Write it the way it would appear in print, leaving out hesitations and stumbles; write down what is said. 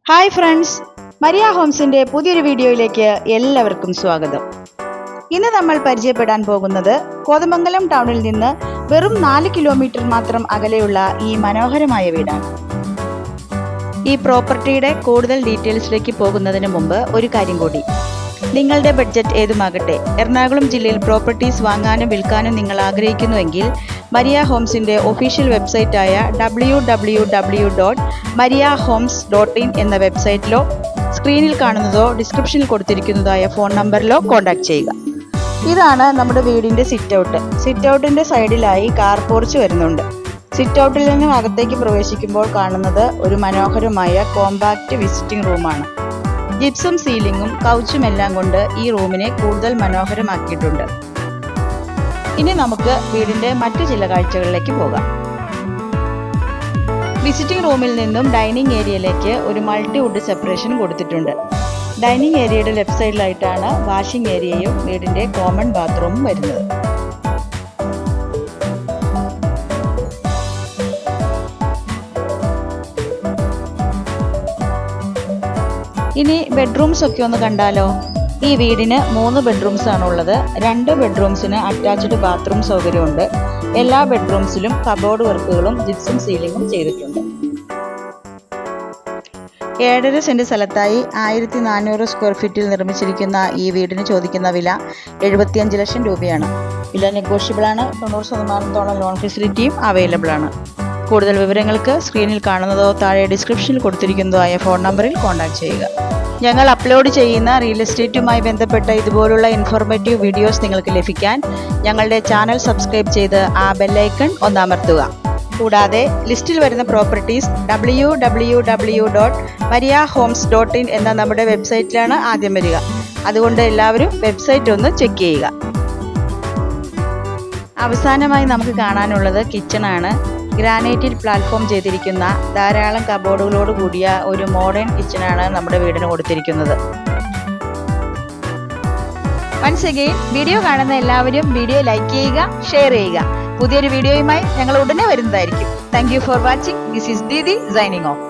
Hi friends, Maria ഹോംസിന്റെ പുതിയൊരു വീഡിയോയിലേക്ക് എല്ലാവർക്കും സ്വാഗതം. ഇന്ന് നമ്മൾ പരിചയപ്പെടാൻ പോകുന്നത് കോതമംഗലം ടൗണിൽ നിന്ന് വെറും 4 കിലോമീറ്റർ മാത്രം അകലെയുള്ള ഈ മനോഹരമായ വീടാണ്. ഈ പ്രോപ്പർട്ടിയുടെ കൂടുതൽ ഡീറ്റെയിൽസിലേക്ക് പോകുന്നതിന് മുമ്പ് ഒരു കാര്യം കൂടി. നിങ്ങളുടെ ബഡ്ജറ്റ് ഏതുമാകട്ടെ, എറണാകുളം ജില്ലയിൽ പ്രോപ്പർട്ടീസ് വാങ്ങാനും വിൽക്കാനും നിങ്ങൾ ആഗ്രഹിക്കുന്നുവെങ്കിൽ മരിയ ഹോംസിന്റെ ഒഫീഷ്യൽ വെബ്സൈറ്റായ www.mariahomes.in എന്ന വെബ്സൈറ്റിലോ സ്ക്രീനിൽ കാണുന്നതോ ഡിസ്ക്രിപ്ഷനിൽ കൊടുത്തിരിക്കുന്നതായ ഫോൺ നമ്പറിലോ കോൺടാക്ട് ചെയ്യുക. ഇതാണ് നമ്മുടെ വീടിന്റെ സിറ്റ് ഔട്ട്. സിറ്റ് ഔട്ടിന്റെ സൈഡിലായി കാർ പോർച്ച് വരുന്നുണ്ട്. സിറ്റ് ഔട്ടിൽ നിന്നും അകത്തേക്ക് പ്രവേശിക്കുമ്പോൾ കാണുന്നത് ഒരു മനോഹരമായ കോമ്പാക്റ്റ് വിസിറ്റിംഗ് റൂമാണ്. ജിപ്സം സീലിംഗും കൗച്ചും എല്ലാം കൊണ്ട് ഈ റൂമിനെ കൂടുതൽ മനോഹരമാക്കിയിട്ടുണ്ട്. ഇനി നമുക്ക് വീടിന്റെ മറ്റു ചില കാഴ്ചകളിലേക്ക് പോകാം. വിസിറ്റിംഗ് റൂമിൽ നിന്നും ഡൈനിങ് ഏരിയയിലേക്ക് ഒരു മൾട്ടി വുഡ് സെപ്പറേഷൻ കൊടുത്തിട്ടുണ്ട്. ഡൈനിങ് ഏരിയയുടെ ലെഫ്റ്റ് സൈഡിലായിട്ടാണ് വാഷിംഗ് ഏരിയയും വീടിന്റെ കോമൺ ബാത്റൂമും വരുന്നത്. ഇനി ബെഡ്റൂംസ് ഒക്കെ ഒന്ന് കണ്ടാലോ. ഈ വീടിന് 3 ബെഡ്റൂംസ് ആണുള്ളത്. 2 ബെഡ്റൂംസിന് അറ്റാച്ച്ഡ് ബാത്റൂം സൗകര്യമുണ്ട്. എല്ലാ ബെഡ്റൂംസിലും കബോർഡ് വർക്കുകളും ജിപ്സം സീലിംഗും ചെയ്തിട്ടുണ്ട്. 7.5 സെന്റ് സ്ഥലത്തായി 1400 സ്ക്വയർ ഫീറ്റിൽ നിർമ്മിച്ചിരിക്കുന്ന ഈ വീടിന് ചോദിക്കുന്ന വില 75 ലക്ഷം രൂപയാണ്. വില നെഗോഷ്യബിൾ ആണ്. 90% ലോൺ ഫെസിലിറ്റിയും അവൈലബിൾ ആണ്. കൂടുതൽ വിവരങ്ങൾക്ക് സ്ക്രീനിൽ കാണുന്നതോ താഴെ ഡിസ്ക്രിപ്ഷനിൽ കൊടുത്തിരിക്കുന്നതോ ആയ ഫോൺ നമ്പറിൽ കോൺടാക്ട് ചെയ്യുക. ഞങ്ങൾ അപ്ലോഡ് ചെയ്യുന്ന റിയൽ എസ്റ്റേറ്റുമായി ബന്ധപ്പെട്ട ഇതുപോലുള്ള ഇൻഫോർമേറ്റീവ് വീഡിയോസ് നിങ്ങൾക്ക് ലഭിക്കാൻ ഞങ്ങളുടെ ചാനൽ സബ്സ്ക്രൈബ് ചെയ്ത് ആ ബെല്ലൈക്കൺ ഒന്നമർത്തുക. കൂടാതെ ലിസ്റ്റിൽ വരുന്ന പ്രോപ്പർട്ടീസ് www.mariahomes.in എന്ന നമ്മുടെ വെബ്സൈറ്റിലാണ് ആദ്യം വരിക. അതുകൊണ്ട് എല്ലാവരും വെബ്സൈറ്റ് ഒന്ന് ചെക്ക് ചെയ്യുക. അവസാനമായി നമുക്ക് കാണാനുള്ളത് കിച്ചണാണ്. ഗ്രാനൈറ്റിൽ പ്ലാറ്റ്ഫോം ചെയ്തിരിക്കുന്ന ധാരാളം കബോർഡുകളോട് കൂടിയ ഒരു മോഡേൺ കിച്ചണാണ് നമ്മുടെ വീടിന് കൊടുത്തിരിക്കുന്നത്. വൺസ് അഗെയിൻ വീഡിയോ കാണുന്ന എല്ലാവരും വീഡിയോ ലൈക്ക് ചെയ്യുക, ഷെയർ ചെയ്യുക. പുതിയൊരു വീഡിയോയുമായി ഞങ്ങൾ ഉടനെ വരുന്നതായിരിക്കും. Thank you for watching. This is Didi signing off.